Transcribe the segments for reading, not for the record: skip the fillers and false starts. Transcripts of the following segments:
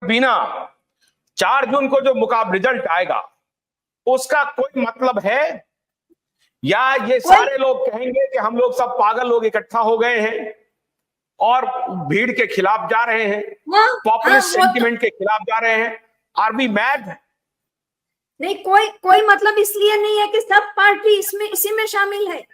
बिना 4 जून को जो मुकाबला रिजल्ट आएगा उसका कोई मतलब है, या ये सारे लोग कहेंगे कि हम लोग सब पागल लोग इकट्ठा हो गए हैं और भीड़ के खिलाफ जा रहे हैं, पॉपुलिस्ट सेंटिमेंट के खिलाफ जा रहे हैं? Are we mad? नहीं, कोई मतलब इसलिए नहीं है कि सब पार्टी इसमें इसी में शामिल है।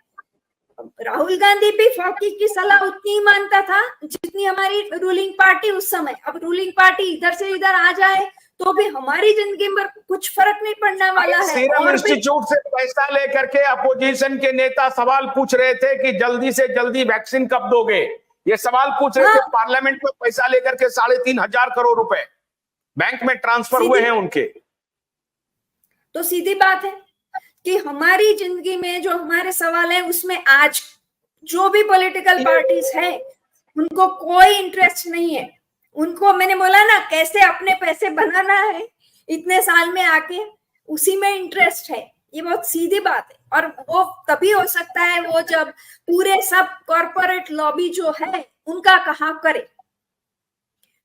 राहुल गांधी भी फौकी की सलाह उतनी ही मानता था जितनी हमारी रूलिंग पार्टी उस समय। अब रूलिंग पार्टी इधर से इधर आ जाए तो भी हमारी जिंदगी में कुछ फर्क नहीं पड़ने वाला है। सीरम इंस्टीट्यूट से पैसा लेकर के अपोजिशन के नेता सवाल पूछ रहे थे कि जल्दी से जल्दी वैक्सीन कब दोगे, ये सवाल पूछ रहे थे। पार्लियामेंट में पैसा लेकर के 3,500 करोड़ रुपए बैंक में ट्रांसफर हुए हैं उनके। तो सीधी बात है कि हमारी जिंदगी में जो हमारे सवाल है उसमें आज जो भी पॉलिटिकल पार्टीज हैं उनको कोई इंटरेस्ट नहीं है। उनको मैंने बोला ना कैसे अपने पैसे बनाना है इतने साल में आके, उसी में इंटरेस्ट है। ये बहुत सीधी बात है। और वो तभी हो सकता है वो जब पूरे सब कॉर्पोरेट लॉबी जो है उनका कहा करे,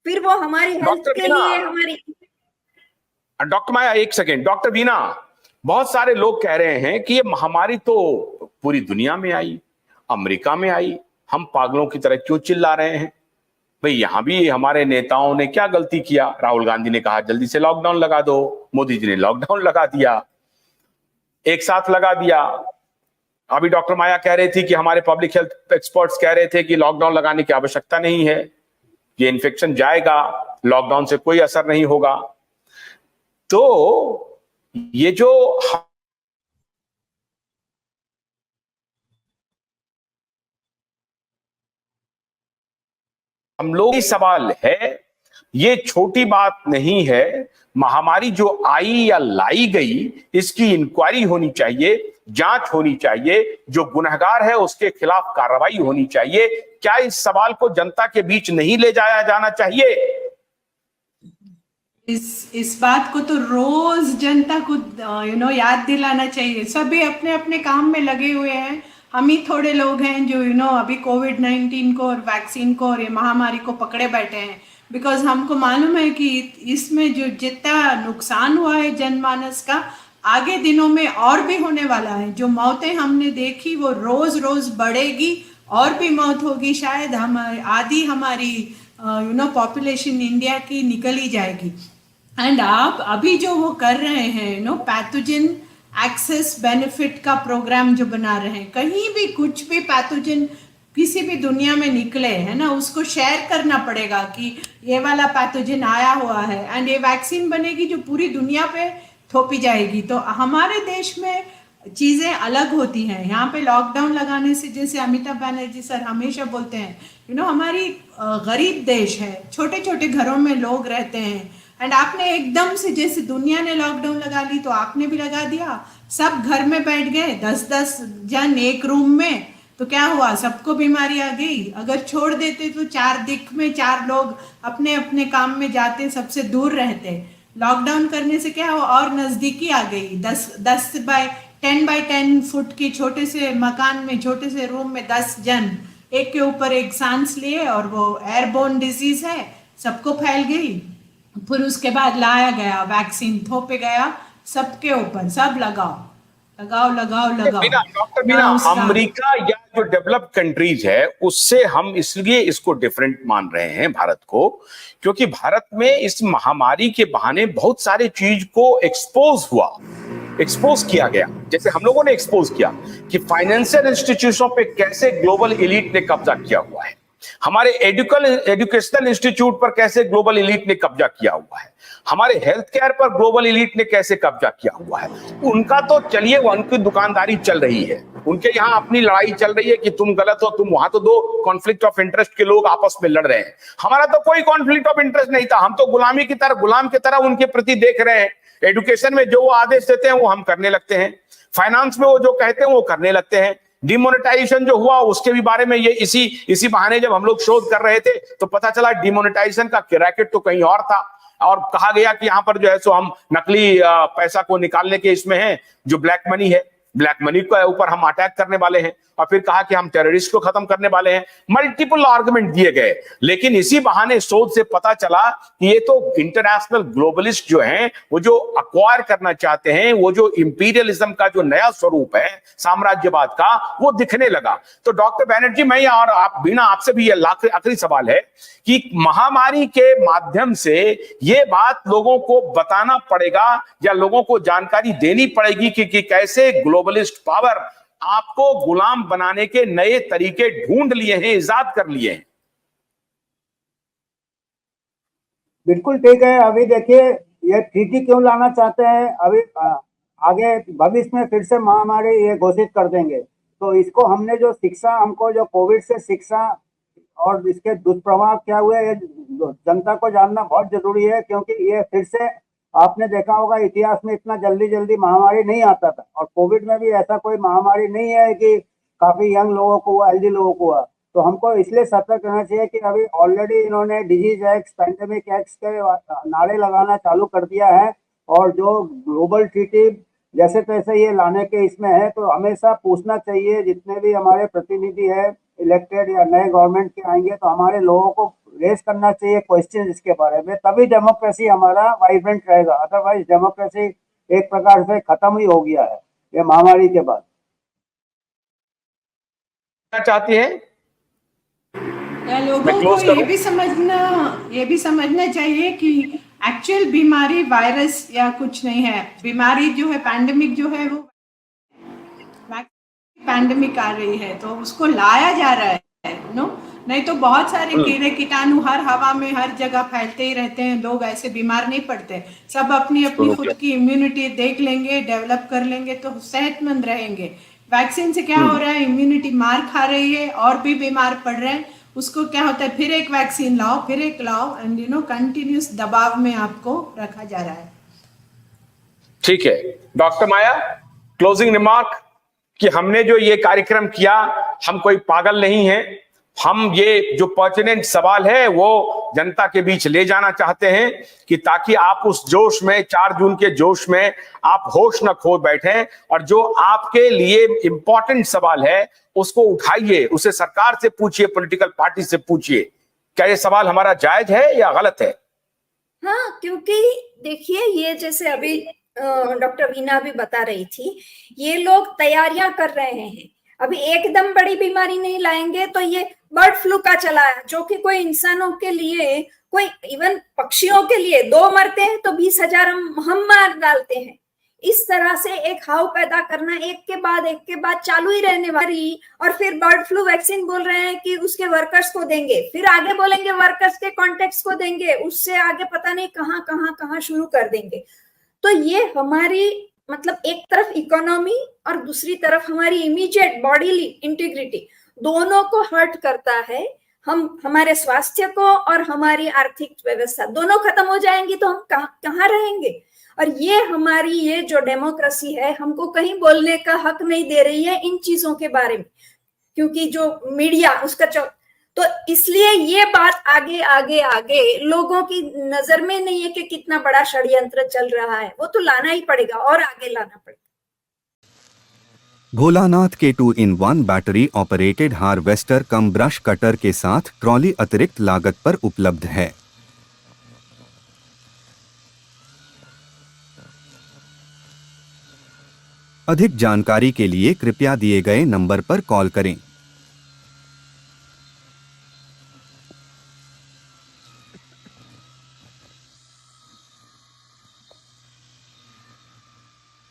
फिर वो हमारी हेल्थ के लिए हमारी। डॉक्टर माया एक सेकेंड। डॉक्टर वीना, बहुत सारे लोग कह रहे हैं कि ये महामारी तो पूरी दुनिया में आई, अमेरिका में आई, हम पागलों की तरह क्यों चिल्ला रहे हैं? भाई यहां भी हमारे नेताओं ने क्या गलती किया? राहुल गांधी ने कहा जल्दी से लॉकडाउन लगा दो, मोदी जी ने लॉकडाउन लगा दिया, एक साथ लगा दिया। अभी डॉक्टर माया कह रही थी कि हमारे पब्लिक हेल्थ एक्सपर्ट्स कह रहे थे कि लॉकडाउन लगाने की आवश्यकता नहीं है, ये इन्फेक्शन जाएगा, लॉकडाउन से कोई असर नहीं होगा। तो ये जो हम लोग की सवाल है, ये छोटी बात नहीं है। महामारी जो आई या लाई गई इसकी इंक्वायरी होनी चाहिए, जांच होनी चाहिए, जो गुनहगार है उसके खिलाफ कार्रवाई होनी चाहिए। क्या इस सवाल को जनता के बीच नहीं ले जाया जाना चाहिए? इस बात को तो रोज जनता को याद दिलाना चाहिए। सभी अपने अपने काम में लगे हुए हैं। हम ही थोड़े लोग हैं जो अभी कोविड-19 को और वैक्सीन को और ये महामारी को पकड़े बैठे हैं। बिकॉज हमको मालूम है कि इसमें जो जितना नुकसान हुआ है जनमानस का, आगे दिनों में और भी होने वाला है। जो मौतें हमने देखी वो रोज रोज बढ़ेगी, और भी मौत होगी। शायद हमारी पॉपुलेशन इंडिया की निकल ही जाएगी। एंड आप अभी जो वो कर रहे हैं पैथोजन एक्सेस बेनिफिट का प्रोग्राम जो बना रहे हैं, कहीं भी कुछ भी पैथोजन किसी भी दुनिया में निकले है ना, उसको शेयर करना पड़ेगा कि ये वाला पैथोजन आया हुआ है। एंड ये वैक्सीन बनेगी जो पूरी दुनिया पे थोपी जाएगी। तो हमारे देश में चीज़ें अलग होती हैं। यहाँ पे लॉकडाउन लगाने से, जैसे अमिताभ बनर्जी सर हमेशा बोलते हैं हमारी गरीब देश है, छोटे छोटे घरों में लोग रहते हैं। एंड आपने एकदम से, जैसे दुनिया ने लॉकडाउन लगा ली तो आपने भी लगा दिया। सब घर में बैठ गए, 10-10 जन एक रूम में, तो क्या हुआ? सबको बीमारी आ गई। अगर छोड़ देते तो 4 दिख में 4 लोग अपने अपने काम में जाते, सबसे दूर रहते। लॉकडाउन करने से क्या हुआ? और नज़दीकी आ गई। 10 बाय 10 फुट की छोटे से मकान में, छोटे से रूम में 10 जन एक के ऊपर एक सांस लिए, और वो एयरबोर्न डिजीज है, सबको फैल गई। फिर उसके बाद लाया गया वैक्सीन, थोपे गया सबके ऊपर, सब लगाओ लगाओ लगाओ लगाओ। डॉक्टर मीना, अमेरिका या जो डेवलप्ड कंट्रीज है उससे हम इसलिए इसको डिफरेंट मान रहे हैं भारत को, क्योंकि भारत में इस महामारी के बहाने बहुत सारे चीज को एक्सपोज किया गया। जैसे हम लोगों ने एक्सपोज किया कि फाइनेंशियल इंस्टीट्यूशनों पे कैसे ग्लोबल एलीट ने कब्जा किया हुआ है, हमारे एजुकेशनल इंस्टीट्यूट पर कैसे ग्लोबल एलीट ने कब्जा किया हुआ है, हमारे हेल्थ केयर पर ग्लोबल एलीट ने कैसे कब्जा किया हुआ है। उनका तो चलिए, उनकी दुकानदारी चल रही है, उनके यहाँ अपनी लड़ाई चल रही है कि तुम गलत हो, तुम वहां। तो 2 कॉन्फ्लिक्ट ऑफ इंटरेस्ट के लोग आपस में लड़ रहे हैं। हमारा तो कोई कॉन्फ्लिक्ट ऑफ इंटरेस्ट नहीं था, हम तो गुलाम की तरह उनके प्रति देख रहे हैं। एजुकेशन में जो वो आदेश देते हैं वो हम करने लगते हैं, फाइनेंस में वो जो कहते हैं वो करने लगते हैं। डिमोनेटाइजेशन जो हुआ उसके भी बारे में ये इसी बहाने जब हम लोग शोध कर रहे थे तो पता चला डिमोनेटाइजेशन का रैकेट तो कहीं और था, और कहा गया कि यहाँ पर जो है सो हम नकली पैसा को निकालने के इसमें हैं, जो ब्लैक मनी है, ब्लैक मनी के ऊपर हम अटैक करने वाले हैं, और फिर कहा कि हम टेररिस्ट को खत्म करने वाले हैं। मल्टीपल आर्गुमेंट दिए गए, लेकिन इसी बहाने शोध से पता चला कि ये तो इंटरनेशनल ग्लोबलिस्ट जो हैं, वो जो अक्वायर करना चाहते हैं, वो जो इंपीरियलिज्म का जो नया स्वरूप है साम्राज्यवाद का, वो दिखने लगा। तो डॉक्टर बैनर्जी, मैं और आप बीना, आपसे भी ये आखिरी सवाल है कि महामारी के माध्यम से ये बात लोगों को बताना पड़ेगा या लोगों को जानकारी देनी पड़ेगी कि कैसे ग्लोबलिस्ट पावर आपको गुलाम बनाने के नए तरीके ढूंढ लिए हैं, इजाद कर लिए हैं। बिल्कुल ठीक है। अभी देखिए, ये ट्रीटी क्यों लाना चाहते हैं, अभी आगे भविष्य में फिर से महामारी ये घोषित कर देंगे। तो इसको हमने जो शिक्षा, हमको जो कोविड से शिक्षा और इसके दुष्प्रभाव क्या हुए, ये जनता को जानना बहुत जरूरी है, क्योंकि ये फिर से आपने देखा होगा इतिहास में इतना जल्दी महामारी नहीं आता था, और कोविड में भी ऐसा कोई महामारी नहीं है कि काफी यंग लोगों को हुआ, हेल्दी लोगों को हुआ। तो हमको इसलिए सतर्क रहना चाहिए कि अभी ऑलरेडी इन्होंने डिजीज एक्ट, पैंडेमिक एक्ट के नारे लगाना चालू कर दिया है, और जो ग्लोबल ट्रीटी जैसे तैसे ये लाने के इसमें है। तो हमेशा पूछना चाहिए, जितने भी हमारे प्रतिनिधि है इलेक्टेड या नए गवर्नमेंट के आएंगे, तो हमारे लोगों को रेस करना चाहिए क्वेश्चन इसके बारे में, तभी डेमोक्रेसी हमारा वाइब्रेंट रहेगा। अदरवाइज डेमोक्रेसी एक प्रकार से खत्म ही हो गया है ये महामारी के बाद। क्या चाहती है? लोगों को ये भी समझना चाहिए कि एक्चुअल बीमारी वायरस या कुछ नहीं है। बीमारी जो है, पैंडेमिक जो है, वो पैंडेमिक आ रही है, तो उसको लाया जा रहा है नहीं तो बहुत सारे कीड़े कीटाणु हर हवा में हर जगह फैलते ही रहते हैं। लोग ऐसे बीमार नहीं पड़ते, सब अपनी अपनी खुद की इम्यूनिटी देख लेंगे, डेवलप कर लेंगे तो सेहतमंद रहेंगे। वैक्सीन से क्या हो रहा है, इम्यूनिटी मार खा रही है और भी बीमार पड़ रहे हैं। उसको क्या होता है, फिर एक वैक्सीन लाओ, फिर एक लाओ, एंड कंटिन्यूस दबाव में आपको रखा जा रहा है। ठीक है डॉक्टर माया, क्लोजिंग रिमार्क कि हमने जो ये कार्यक्रम किया, हम कोई पागल नहीं है, हम ये जो पर्टिनेंट सवाल है वो जनता के बीच ले जाना चाहते हैं कि ताकि आप उस जोश में, 4 जून के जोश में आप होश न खो बैठें, और जो आपके लिए इंपॉर्टेंट सवाल है उसको उठाइए, उसे सरकार से पूछिए, पॉलिटिकल पार्टी से पूछिए, क्या ये सवाल हमारा जायज है या गलत है। हाँ, क्योंकि देखिए, ये जैसे अभी डॉक्टर वीना भी बता रही थी, ये लोग तैयारियां कर रहे हैं। अभी एकदम बड़ी बीमारी नहीं लाएंगे तो ये बर्ड फ्लू का चला है, जो कि कोई इंसानों के लिए, कोई इवन पक्षियों के लिए 2 मरते हैं तो 20,000 हम मार डालते हैं। इस तरह से एक हाव पैदा करना, एक के बाद चालू ही रहने वाली। और फिर बर्ड फ्लू वैक्सीन बोल रहे हैं कि उसके वर्कर्स को देंगे, फिर आगे बोलेंगे वर्कर्स के कॉन्टेक्ट्स को देंगे, उससे आगे पता नहीं कहां शुरू कर देंगे। तो ये हमारी, मतलब एक तरफ इकोनॉमी और दूसरी तरफ हमारी इमीडिएट बॉडीली इंटीग्रिटी, दोनों को हर्ट करता है। हमारे स्वास्थ्य को और हमारी आर्थिक व्यवस्था दोनों खत्म हो जाएंगी तो हम कहाँ रहेंगे। और ये हमारी, ये जो डेमोक्रेसी है, हमको कहीं बोलने का हक नहीं दे रही है इन चीजों के बारे में, क्योंकि जो मीडिया उसका तो इसलिए ये बात आगे लोगों की नजर में नहीं है कि कितना बड़ा षड्यंत्र चल रहा है, वो तो लाना ही पड़ेगा और आगे लाना पड़ेगा। भोलानाथ के 2-in-1 बैटरी ऑपरेटेड हार्वेस्टर कम ब्रश कटर के साथ ट्रॉली अतिरिक्त लागत पर उपलब्ध है। अधिक जानकारी के लिए कृपया दिए गए नंबर पर कॉल करें।